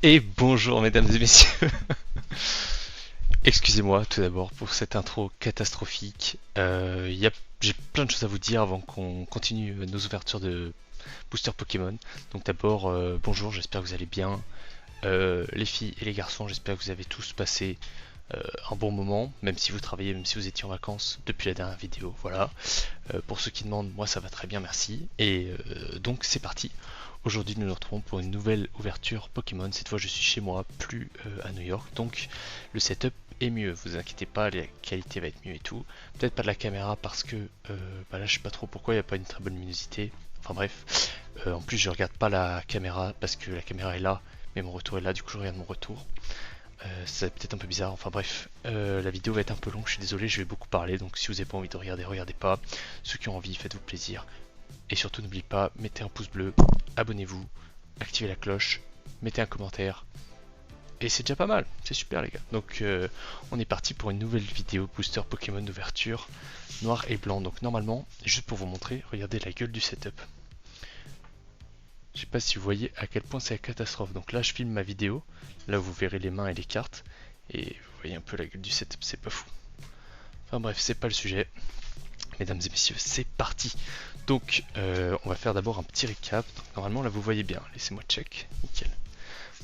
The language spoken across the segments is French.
Et bonjour mesdames et messieurs. Excusez-moi tout d'abord pour cette intro catastrophique. J'ai plein de choses à vous dire avant qu'on continue nos ouvertures de booster Pokémon. Donc d'abord, bonjour, j'espère que vous allez bien. Les filles et les garçons, j'espère que vous avez tous passé un bon moment, même si vous travaillez, même si vous étiez en vacances depuis la dernière vidéo. Voilà. Pour ceux qui demandent, moi ça va très bien, merci. Et donc c'est parti. Aujourd'hui nous nous retrouvons pour une nouvelle ouverture Pokémon. Cette fois je suis chez moi, plus à New York. Donc le setup est mieux, vous inquiétez pas, la qualité va être mieux et tout. Peut-être pas de la caméra parce que bah là je sais pas trop pourquoi il n'y a pas une très bonne luminosité. Enfin bref. En plus je regarde pas la caméra parce que la caméra est là, mais mon retour est là, du coup je regarde mon retour. C'est peut-être un peu bizarre, enfin bref, la vidéo va être un peu longue, je suis désolé, je vais beaucoup parler, donc si vous n'avez pas envie de regarder, regardez pas. Ceux qui ont envie, faites-vous plaisir. Et surtout n'oubliez pas, mettez un pouce bleu, abonnez-vous, activez la cloche, mettez un commentaire. Et c'est déjà pas mal, c'est super les gars. Donc on est parti pour une nouvelle vidéo booster Pokémon d'ouverture, noir et blanc. Donc normalement, juste pour vous montrer, regardez la gueule du setup. Je sais pas si vous voyez à quel point c'est la catastrophe. Donc là je filme ma vidéo, là vous verrez les mains et les cartes. Et vous voyez un peu la gueule du setup, c'est pas fou. Enfin bref, c'est pas le sujet. Mesdames et messieurs, c'est parti. Donc on va faire d'abord un petit recap. Donc, normalement là vous voyez bien, laissez-moi check, nickel.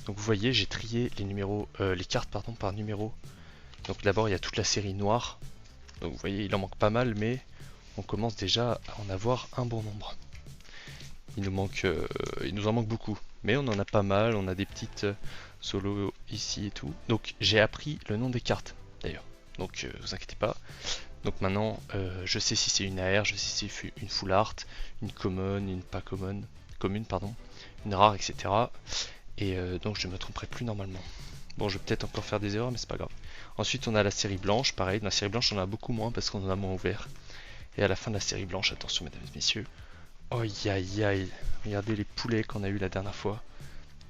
Donc vous voyez j'ai trié les numéros, les cartes pardon par numéro. Donc d'abord il y a toute la série noire. Donc vous voyez il en manque pas mal mais on commence déjà à en avoir un bon nombre. Il nous en manque beaucoup, mais on en a pas mal, on a des petites solos ici et tout. Donc j'ai appris le nom des cartes d'ailleurs, donc vous inquiétez pas. Donc maintenant je sais si c'est une AR, je sais si c'est une full art, une common, une pas common, commune pardon, une rare, etc. Et donc je me tromperai plus normalement. Bon, je vais peut-être encore faire des erreurs, mais c'est pas grave. Ensuite, on a la série blanche, pareil. Dans la série blanche, on en a beaucoup moins parce qu'on en a moins ouvert. Et à la fin de la série blanche, attention, mesdames et messieurs, oh aïe aïe, regardez les poulets qu'on a eu la dernière fois.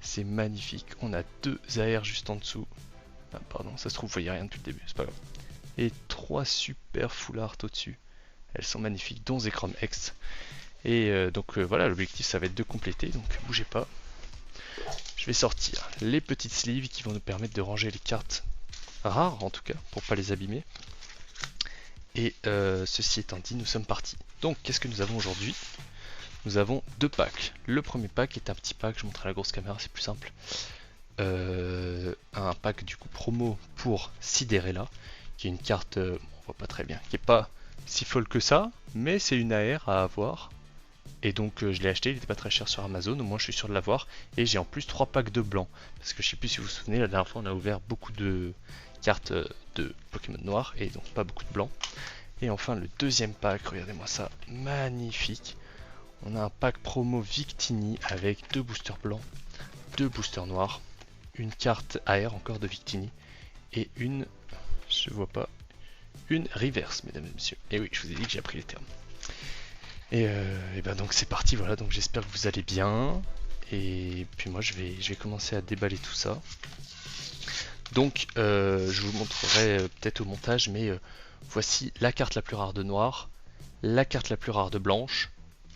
C'est magnifique. On a deux AR juste en dessous. Ah, pardon, ça se trouve, vous voyez rien depuis le début, c'est pas grave. Et trois super full art au-dessus. Elles sont magnifiques, dont Zekrom X. Et donc voilà, l'objectif ça va être de compléter, donc bougez pas. Je vais sortir les petites sleeves qui vont nous permettre de ranger les cartes rares en tout cas, pour pas les abîmer. Et ceci étant dit, nous sommes partis. Donc qu'est-ce que nous avons aujourd'hui? Nous avons deux packs. Le premier pack est un petit pack, je montrerai la grosse caméra, c'est plus simple. Un pack du coup promo pour Siderella, qui est une carte, on voit pas très bien, qui est pas si folle que ça, mais c'est une AR à avoir. Et donc je l'ai acheté, il était pas très cher sur Amazon, au moins je suis sûr de l'avoir. Et j'ai en plus 3 packs de blanc, parce que je sais plus si vous vous souvenez, la dernière fois on a ouvert beaucoup de cartes de Pokémon noir, et donc pas beaucoup de blanc. Et enfin le deuxième pack, regardez-moi ça, magnifique. On a un pack promo Victini avec deux boosters blancs, deux boosters noirs, une carte AR encore de Victini et une, je vois pas, une reverse, mesdames et messieurs. Et oui, je vous ai dit que j'ai appris les termes. Et ben donc c'est parti, voilà, donc j'espère que vous allez bien. Et puis moi je vais commencer à déballer tout ça. Donc je vous montrerai peut-être au montage, mais voici la carte la plus rare de noir, la carte la plus rare de blanche,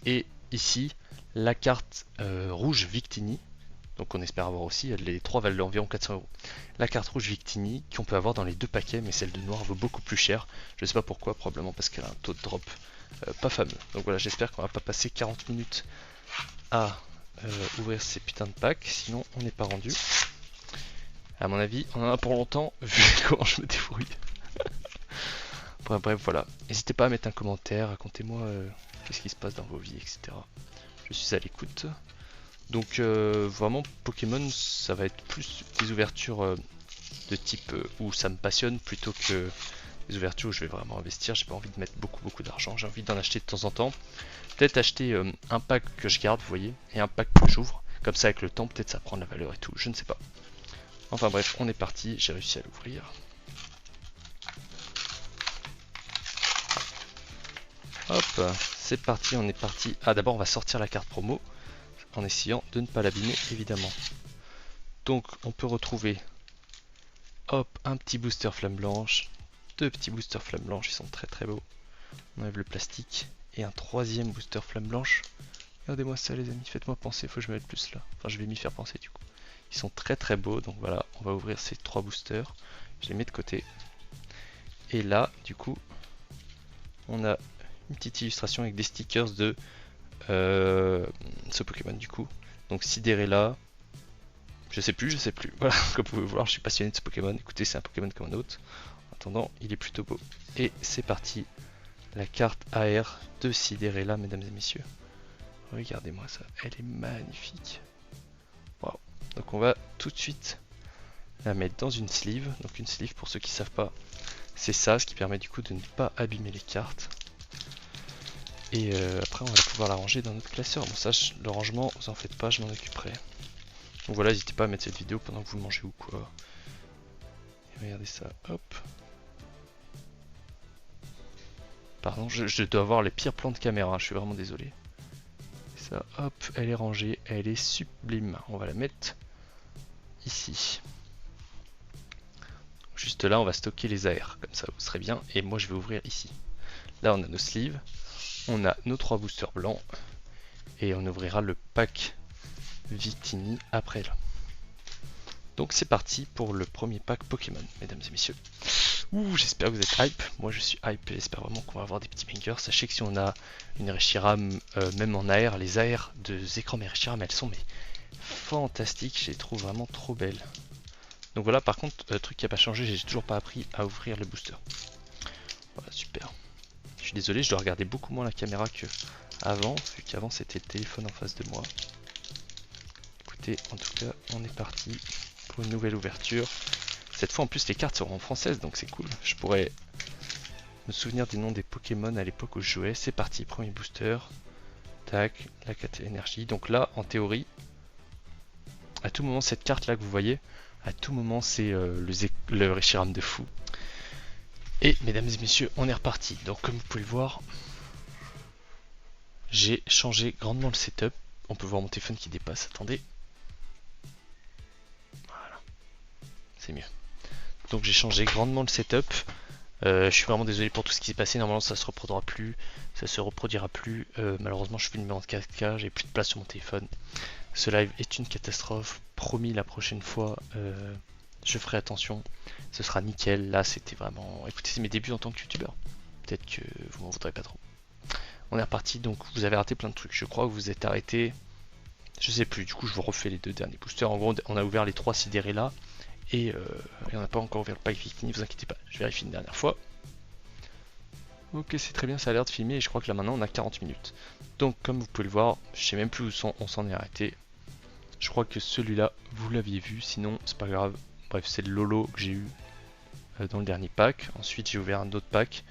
et ici la carte rouge Victini. Donc on espère avoir aussi, les trois valent environ 400 €. La carte rouge Victini qu'on peut avoir dans les deux paquets, mais celle de noir vaut beaucoup plus cher. Je sais pas pourquoi, probablement parce qu'elle a un taux de drop pas fameux. Donc voilà, j'espère qu'on va pas passer 40 minutes à ouvrir ces putains de packs, sinon on n'est pas rendu. À mon avis, on en a pour longtemps, vu comment je me débrouille. Bref, voilà. N'hésitez pas à mettre un commentaire, racontez-moi qu'est-ce qui se passe dans vos vies, etc. Je suis à l'écoute. Donc vraiment Pokémon ça va être plus des ouvertures de type où ça me passionne plutôt que des ouvertures où je vais vraiment investir. J'ai pas envie de mettre beaucoup d'argent, j'ai envie d'en acheter de temps en temps. Peut-être acheter un pack que je garde, vous voyez, et un pack que j'ouvre. Comme ça avec le temps peut-être ça prend de la valeur et tout, je ne sais pas. Enfin bref, on est parti, j'ai réussi à l'ouvrir. Hop, c'est parti, on est parti. Ah d'abord on va sortir la carte promo en essayant de ne pas l'abîmer évidemment. Donc on peut retrouver, hop, un petit booster flamme blanche, deux petits boosters flamme blanche, ils sont très beaux. On enlève le plastique et un troisième booster flamme blanche. Regardez-moi ça les amis, faites-moi penser, faut que je me mette plus là. Enfin je vais m'y faire penser du coup. Ils sont très très beaux, donc voilà, on va ouvrir ces 3 boosters. Je les mets de côté. Et là, du coup, on a une petite illustration avec des stickers de ce Pokémon du coup. Donc Sidérella, je sais plus. Voilà, comme vous pouvez voir, je suis passionné de ce Pokémon. Écoutez, c'est un Pokémon comme un autre. En attendant, il est plutôt beau. Et c'est parti. La carte AR de Sidérella, mesdames et messieurs. Regardez-moi ça, elle est magnifique. Wow. Donc on va tout de suite la mettre dans une sleeve. Donc une sleeve, pour ceux qui ne savent pas, c'est ça, ce qui permet du coup de ne pas abîmer les cartes. Et après on va pouvoir la ranger dans notre classeur. Bon ça, le rangement, vous en faites pas, je m'en occuperai. Donc voilà, n'hésitez pas à mettre cette vidéo pendant que vous le mangez ou quoi. Et regardez ça, hop. Pardon, je dois avoir les pires plans de caméra, je suis vraiment désolé. Et ça, hop, elle est rangée, elle est sublime. On va la mettre ici. Juste là, on va stocker les AR, comme ça vous serez bien. Et moi je vais ouvrir ici. Là on a nos sleeves, on a nos 3 boosters blancs. Et on ouvrira le pack Victini après là. Donc c'est parti pour le premier pack Pokémon, mesdames et messieurs. Ouh, j'espère que vous êtes hype. Moi je suis hype et j'espère vraiment qu'on va avoir des petits bangers. Sachez que si on a une Reshiram, même en AR, les AR de Zekrom et Reshiram, elles sont mais fantastiques. Je les trouve vraiment trop belles. Donc voilà, par contre, le truc qui n'a pas changé, j'ai toujours pas appris à ouvrir le booster. Voilà, super. Je suis désolé, je dois regarder beaucoup moins la caméra que avant, vu qu'avant c'était le téléphone en face de moi. Écoutez, en tout cas, on est parti pour une nouvelle ouverture. Cette fois, en plus, les cartes seront en française, donc c'est cool. Je pourrais me souvenir des noms des Pokémon à l'époque où je jouais. C'est parti, premier booster. Tac, la carte énergie. Donc là, en théorie, à tout moment, cette carte là que vous voyez, à tout moment, c'est le Reshiram de fou. Et mesdames et messieurs, on est reparti. Donc comme vous pouvez le voir, j'ai changé grandement le setup. On peut voir mon téléphone qui dépasse, attendez. Voilà, c'est mieux. Donc j'ai changé grandement le setup. Je suis vraiment désolé pour tout ce qui s'est passé. Normalement ça se reproduira plus. Malheureusement je filme en 4K, j'ai plus de place sur mon téléphone. Ce live est une catastrophe. Promis, la prochaine fois je ferai attention. Ce sera nickel. Là c'était vraiment... Écoutez, c'est mes débuts en tant que youtubeur. Peut-être que vous m'en voudrez pas trop. On est reparti, donc vous avez raté plein de trucs. Je crois que vous êtes arrêté. Je sais plus, du coup je vous refais les 2 derniers boosters. En gros on a ouvert les 3 Sidérella. Et on n'a pas encore ouvert le pack Victini, ne vous inquiétez pas, je vérifie une dernière fois. Ok, c'est très bien, ça a l'air de filmer et je crois que là maintenant on a 40 minutes. Donc comme vous pouvez le voir, je sais même plus où on s'en est arrêté. Je crois que celui-là, vous l'aviez vu, sinon c'est pas grave. Bref, c'est le Lolo que j'ai eu dans le dernier pack. Ensuite j'ai ouvert un autre pack.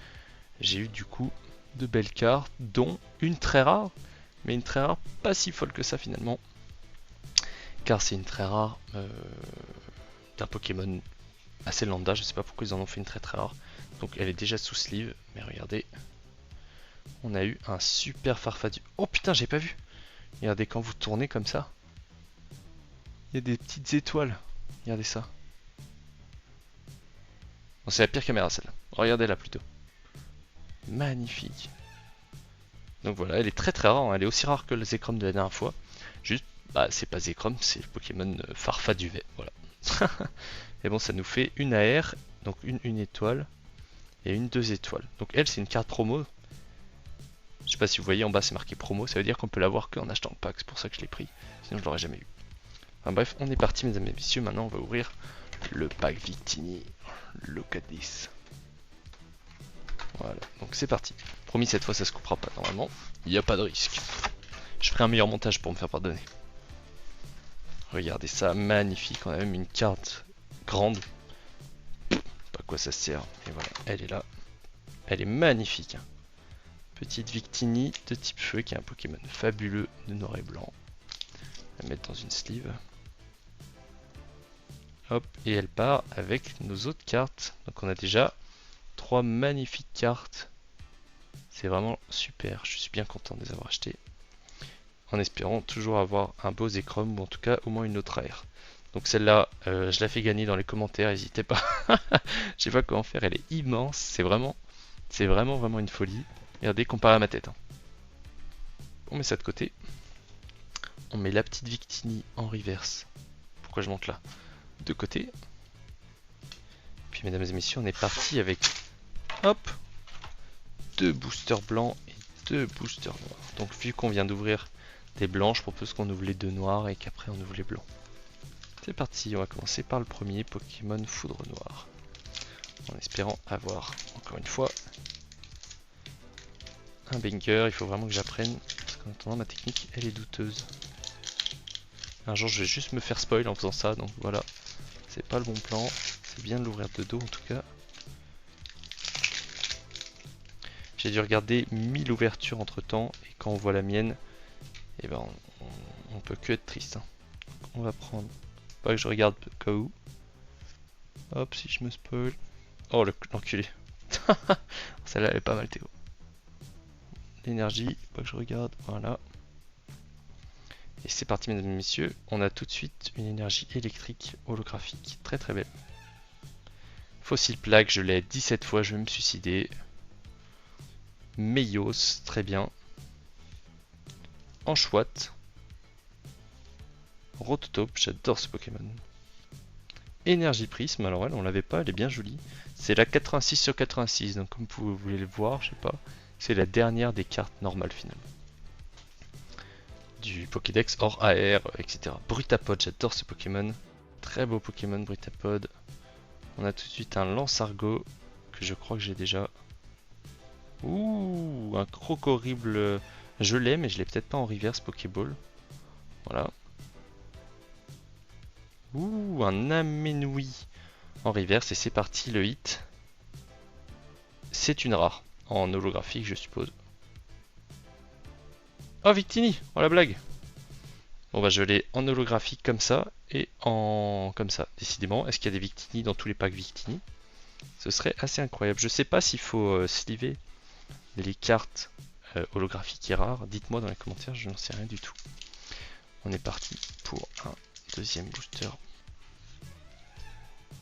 J'ai eu du coup de belles cartes, dont une très rare. Mais une très rare, pas si folle que ça finalement. Car c'est une très rare d'un Pokémon assez lambda, je sais pas pourquoi ils en ont fait une très très rare. Donc elle est déjà sous sleeve, mais regardez, on a eu un super Farfadie. Oh putain, j'ai pas vu. Regardez, quand vous tournez comme ça, il y a des petites étoiles. Regardez ça. Bon, c'est la pire caméra celle-là. Regardez là plutôt. Magnifique. Donc voilà, elle est très très rare, hein. Elle est aussi rare que le Zekrom de la dernière fois. Juste, bah c'est pas Zekrom, c'est le Pokémon Farfaduvet, voilà. Et bon, ça nous fait une AR, donc une étoile et une 2 étoiles. Donc elle, c'est une carte promo. Je sais pas si vous voyez en bas, c'est marqué promo. Ça veut dire qu'on peut l'avoir qu'en achetant le pack. C'est pour ça que je l'ai pris. Sinon, je l'aurais jamais eu. Enfin bref, on est parti, mesdames et messieurs. Maintenant, on va ouvrir le pack Victini. Look at this. Voilà, donc c'est parti. Promis, cette fois, ça se coupera pas normalement. Il n'y a pas de risque. Je ferai un meilleur montage pour me faire pardonner. Regardez ça, magnifique. On a même une carte grande. Pas quoi ça sert. Et voilà, elle est là. Elle est magnifique. Petite Victini de type feu qui est un Pokémon fabuleux de noir et blanc. On va la mettre dans une sleeve. Hop, et elle part avec nos autres cartes. Donc on a déjà 3 magnifiques cartes. C'est vraiment super. Je suis bien content de les avoir achetées. En espérant toujours avoir un beau Zekrom ou en tout cas au moins une autre AR. Donc celle-là, je la fais gagner dans les commentaires, n'hésitez pas. Je sais pas comment faire, elle est immense. C'est vraiment une folie. Regardez, comparé à ma tête. Hein. On met ça de côté. On met la petite Victini en reverse pour pourquoi je monte là. De côté. Puis mesdames et messieurs, on est parti avec, hop, 2 boosters blancs et 2 boosters noirs. Donc vu qu'on vient d'ouvrir des blancs, je propose qu'on ouvre les 2 noirs et qu'après on ouvre les blancs. C'est parti, on va commencer par le premier Pokémon Foudre Noire. En espérant avoir, encore une fois, un banger. Il faut vraiment que j'apprenne, parce qu'en attendant ma technique elle est douteuse. Un jour je vais juste me faire spoil en faisant ça, donc voilà. C'est pas le bon plan, c'est bien de l'ouvrir de dos en tout cas. J'ai dû regarder 1000 ouvertures entre temps, et quand on voit la mienne, et ben on peut que être triste. Hein. On va prendre, pas que je regarde au cas où. Hop, si je me spoil. Oh l'enculé. Celle-là elle est pas mal Théo. L'énergie, pas que je regarde, voilà. Et c'est parti mesdames et messieurs, on a tout de suite une énergie électrique holographique, très très belle. Fossile plaque, je l'ai 17 fois, je vais me suicider. Meios, très bien. Anchouette. Rototope, j'adore ce Pokémon. Énergie prisme, alors elle on l'avait pas, elle est bien jolie. C'est la 86 sur 86, donc comme vous voulez le voir, je sais pas. C'est la dernière des cartes normales finalement. Du Pokédex hors AR, etc. Brutapod, j'adore ce Pokémon. Très beau Pokémon Brutapod. On a tout de suite un Lance-Argot que je crois que j'ai déjà. Ouh, un Crocorible. Je l'ai, mais je l'ai peut-être pas en reverse Pokéball. Voilà. Ouh, un Amenouï en reverse et c'est parti le hit. C'est une rare, en holographique je suppose. Oh Victini, oh la blague. Bon bah je l'ai en holographique comme ça et en comme ça. Décidément, est-ce qu'il y a des Victini dans tous les packs Victini? Ce serait assez incroyable. Je sais pas s'il faut sliver les cartes holographiques et rares. Dites-moi dans les commentaires, je n'en sais rien du tout. On est parti pour un deuxième booster.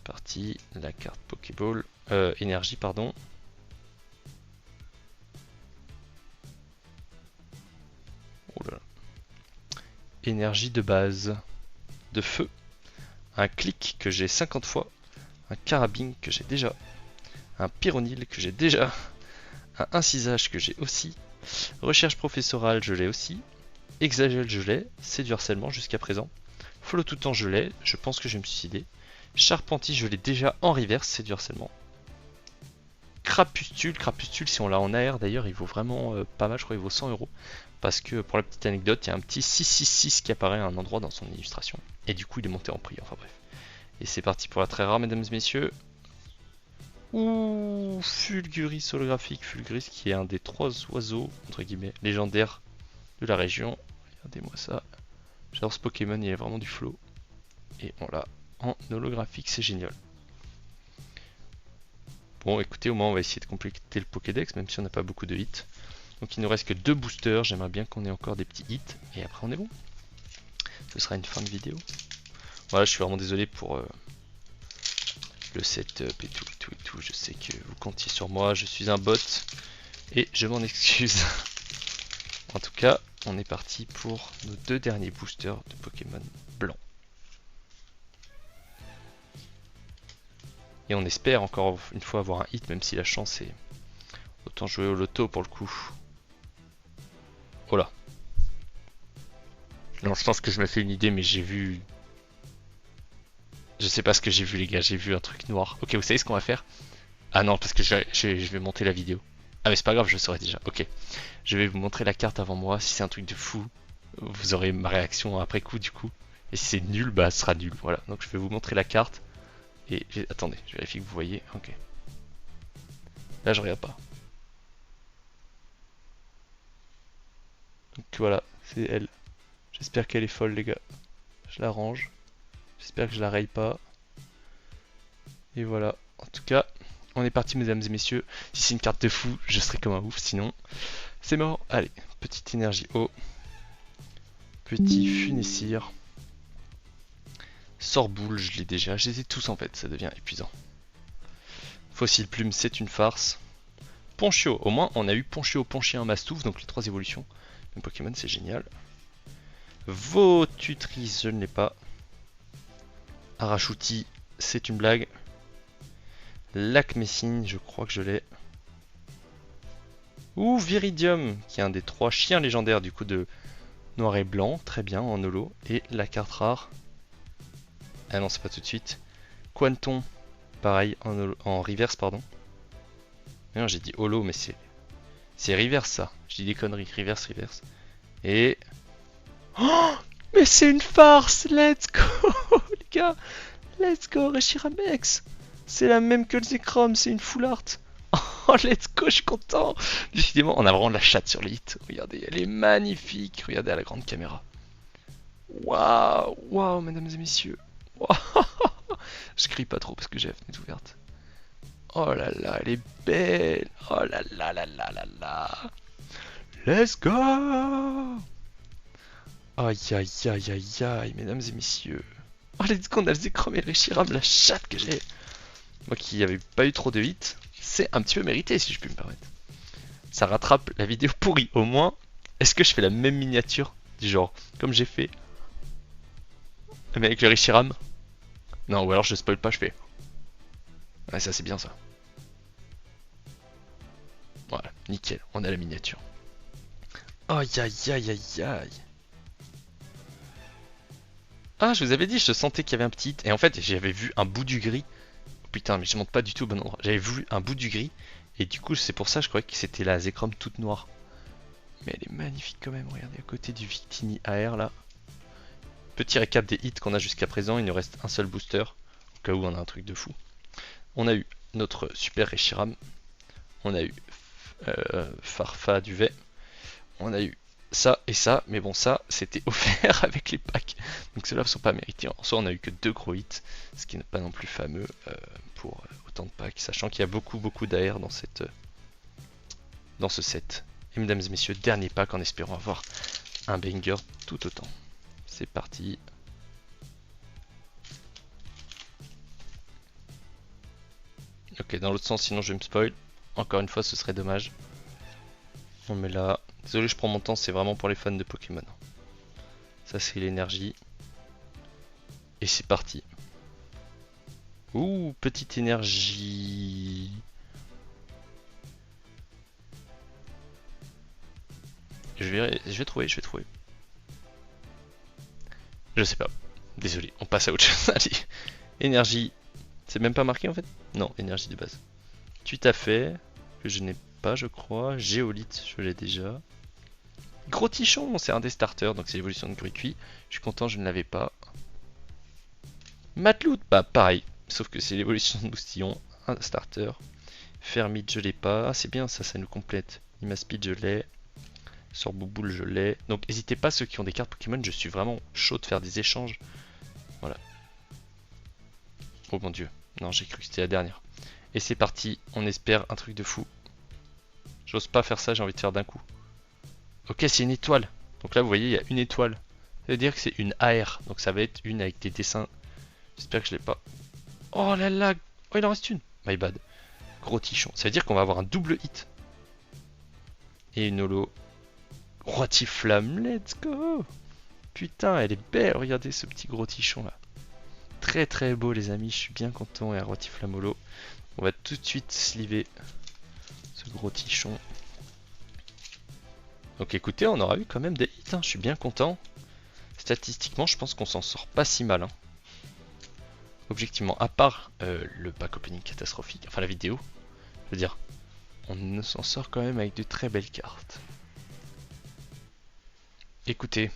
Parti, la carte Pokéball, énergie pardon. Oh là là. Énergie de base, de feu, un clic que j'ai 50 fois, un carabine que j'ai déjà, un pyronyle que j'ai déjà, un incisage que j'ai aussi, recherche professorale je l'ai aussi, exagel je l'ai, c'est du harcèlement jusqu'à présent, follow tout le temps je l'ai, je pense que je vais me suicider. Charpentier, je l'ai déjà en reverse, c'est du harcèlement. Crapustule si on l'a en AR d'ailleurs, il vaut vraiment pas mal, je crois qu'il vaut 100 €. Parce que pour la petite anecdote, il y a un petit 666 qui apparaît à un endroit dans son illustration. Et du coup, il est monté en prix, enfin bref. Et c'est parti pour la très rare, mesdames et messieurs. Ouh, Fulguris holographique, Fulguris qui est un des 3 oiseaux, entre guillemets, légendaires de la région. Regardez-moi ça. J'adore ce Pokémon, il est vraiment du flow. Et on l'a en holographique, c'est génial. Bon, écoutez, au moins on va essayer de compléter le Pokédex, même si on n'a pas beaucoup de hits. Donc il ne reste que 2 boosters, j'aimerais bien qu'on ait encore des petits hits, et après on est bon. Ce sera une fin de vidéo. Voilà, je suis vraiment désolé pour le setup et tout, je sais que vous comptiez sur moi, je suis un bot, et je m'en excuse. En tout cas, on est parti pour nos 2 derniers boosters de Pokémon blanc. Et on espère encore une fois avoir un hit, même si la chance est... Autant jouer au loto pour le coup. Oh là. Non, je pense que je me fais une idée, mais j'ai vu... Je sais pas ce que j'ai vu les gars, j'ai vu un truc noir. Ok, vous savez ce qu'on va faire? Ah non, parce que je vais monter la vidéo. Ah mais c'est pas grave, je le saurai déjà. Ok. Je vais vous montrer la carte avant moi. Si c'est un truc de fou, vous aurez ma réaction après coup du coup. Et si c'est nul, bah ce sera nul. Voilà, donc je vais vous montrer la carte. Et attendez, je vérifie que vous voyez. Ok. Là je regarde pas. Donc voilà, c'est elle. J'espère qu'elle est folle les gars. Je la range. J'espère que je la raye pas. Et voilà. En tout cas, on est parti mesdames et messieurs. Si c'est une carte de fou, je serai comme un ouf. Sinon, c'est mort. Allez, petite énergie eau. Petit Funessir. Sorboule, je l'ai déjà. Je les ai tous en fait, ça devient épuisant. Fossile plume, c'est une farce. Ponchio, au moins on a eu Ponchio, Ponchien, Mastouf, donc les 3 évolutions. Le Pokémon, c'est génial. Votutrice, je ne l'ai pas. Arachuti, c'est une blague. Lac Messine, je crois que je l'ai. Ou Viridium, qui est un des 3 chiens légendaires du coup de noir et blanc, très bien en holo. Et la carte rare. Ah non, c'est pas tout de suite. Quanton, pareil en reverse, pardon. Non, j'ai dit holo, mais c'est reverse ça. Je dis des conneries, reverse. Et oh, mais c'est une farce, let's go les gars, let's go Reshiram-X. C'est la même que le Zekrom, c'est une full art. Oh, let's go, je suis content. Décidément, on a vraiment de la chatte sur les hits. Regardez, elle est magnifique. Regardez à la grande caméra. Waouh, waouh, mesdames et messieurs. Waouh. Je crie pas trop parce que j'ai la fenêtre ouverte. Oh là là, elle est belle. Oh là là là là là là. Let's go. Aïe aïe aïe aïe aïe, mesdames et messieurs. Oh, let's go, on a le Zekrom et Reshiram, la chatte que j'ai. Moi qui n'avais pas eu trop de hits. C'est un petit peu mérité si je puis me permettre. Ça rattrape la vidéo pourrie. Au moins, est-ce que je fais la même miniature du genre comme j'ai fait mais avec le Reshiram? Non, ou alors je spoil pas, je fais. Ouais, ça c'est bien ça. Voilà, nickel, on a la miniature. Aïe aïe aïe aïe aïe. Ah, je vous avais dit, je sentais qu'il y avait un petit hit. Et en fait, j'avais vu un bout du gris. Putain, mais je monte pas du tout au bon endroit. J'avais vu un bout du gris. Et du coup, c'est pour ça que je croyais que c'était la Zekrom toute noire. Mais elle est magnifique quand même. Regardez à côté du Victini AR là. Petit récap des hits qu'on a jusqu'à présent. Il nous reste un seul booster. Au cas où on a un truc de fou. On a eu notre super Reshiram. On a eu Farfa Duvet. On a eu ça et ça. Mais bon, ça c'était offert avec les packs. Donc ceux-là ne sont pas mérités. En soi, on a eu que 2 gros hits. Ce qui n'est pas non plus fameux pour autant de packs. Sachant qu'il y a beaucoup d'AR dans ce set. Et mesdames et messieurs, dernier pack en espérant avoir un banger tout autant. C'est parti. Ok, dans l'autre sens, sinon je vais me spoil. Encore une fois, ce serait dommage. On met là. Désolé, je prends mon temps, c'est vraiment pour les fans de Pokémon. Ça, c'est l'énergie. Et c'est parti. Ouh, petite énergie. Je vais trouver. Je sais pas. Désolé, on passe à autre chose. Allez. Énergie. C'est même pas marqué en fait? Non, énergie de base. Tout à fait. Que je n'ai pas, je crois. Géolite, je l'ai déjà. Gros Tichon, c'est un des starters, donc c'est l'évolution de Gruicui. Je suis content, je ne l'avais pas. Matlout, bah pareil. Sauf que c'est l'évolution de Boustillon. Un starter. Fermite, je l'ai pas. Ah, c'est bien ça, ça nous complète. Imaspeed, je l'ai. Sur Bouboule, je l'ai. Donc n'hésitez pas, ceux qui ont des cartes Pokémon, je suis vraiment chaud de faire des échanges. Voilà. Oh mon dieu. Non, j'ai cru que c'était la dernière. Et c'est parti, on espère un truc de fou. J'ose pas faire ça, j'ai envie de faire d'un coup. Ok, c'est une étoile. Donc là, vous voyez, il y a une étoile. Ça veut dire que c'est une AR. Donc ça va être une avec des dessins. J'espère que je l'ai pas. Oh là là. Oh, il en reste une. My bad. Gros Tichon. Ça veut dire qu'on va avoir un double hit. Et une holo. Roitiflamme, let's go. Putain, elle est belle. Regardez ce petit gros Tichon là. Très très beau les amis, je suis bien content. Et un Roitiflamme holo. On va tout de suite sliver ce gros Tichon. Donc écoutez, on aura eu quand même des hits, hein. Je suis bien content. Statistiquement, je pense qu'on s'en sort pas si mal. Hein. Objectivement, à part le pack opening catastrophique, enfin la vidéo, je veux dire, on s'en sort quand même avec de très belles cartes. Écoutez,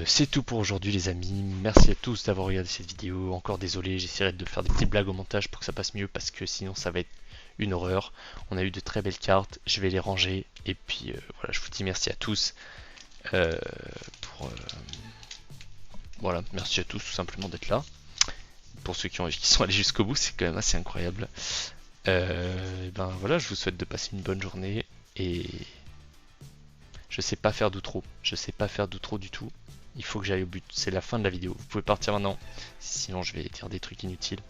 c'est tout pour aujourd'hui les amis. Merci à tous d'avoir regardé cette vidéo. Encore désolé, j'essaierai de faire des petites blagues au montage pour que ça passe mieux parce que sinon ça va être une horreur. On a eu de très belles cartes, je vais les ranger et puis voilà, je vous dis merci à tous voilà, merci à tous tout simplement d'être là. Pour ceux qui sont allés jusqu'au bout, c'est quand même assez incroyable. Ben voilà, je vous souhaite de passer une bonne journée et je sais pas faire d'outro. Je sais pas faire d'outro du tout. Il faut que j'aille au but. C'est la fin de la vidéo. Vous pouvez partir maintenant. Sinon, je vais dire des trucs inutiles.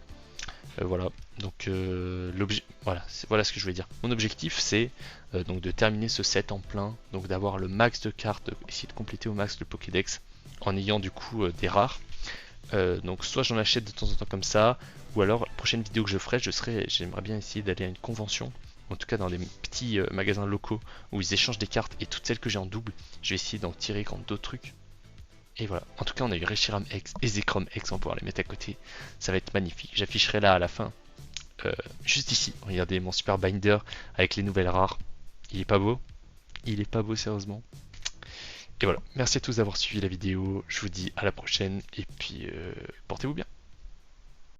Voilà. Donc, voilà ce que je voulais dire. Mon objectif, c'est donc de terminer ce set en plein. Donc, d'avoir le max de cartes, essayer de compléter au max le Pokédex en ayant du coup des rares. Donc soit j'en achète de temps en temps comme ça, ou alors la prochaine vidéo que je ferai, j'aimerais bien essayer d'aller à une convention, en tout cas dans des petits magasins locaux où ils échangent des cartes et toutes celles que j'ai en double, je vais essayer d'en tirer contre d'autres trucs. Et voilà, en tout cas on a eu Reshiram X et Zekrom X, on va pouvoir les mettre à côté, ça va être magnifique. J'afficherai là à la fin, juste ici, regardez mon super binder avec les nouvelles rares. Il est pas beau? Il est pas beau sérieusement. Et voilà, merci à tous d'avoir suivi la vidéo, je vous dis à la prochaine, et puis portez-vous bien.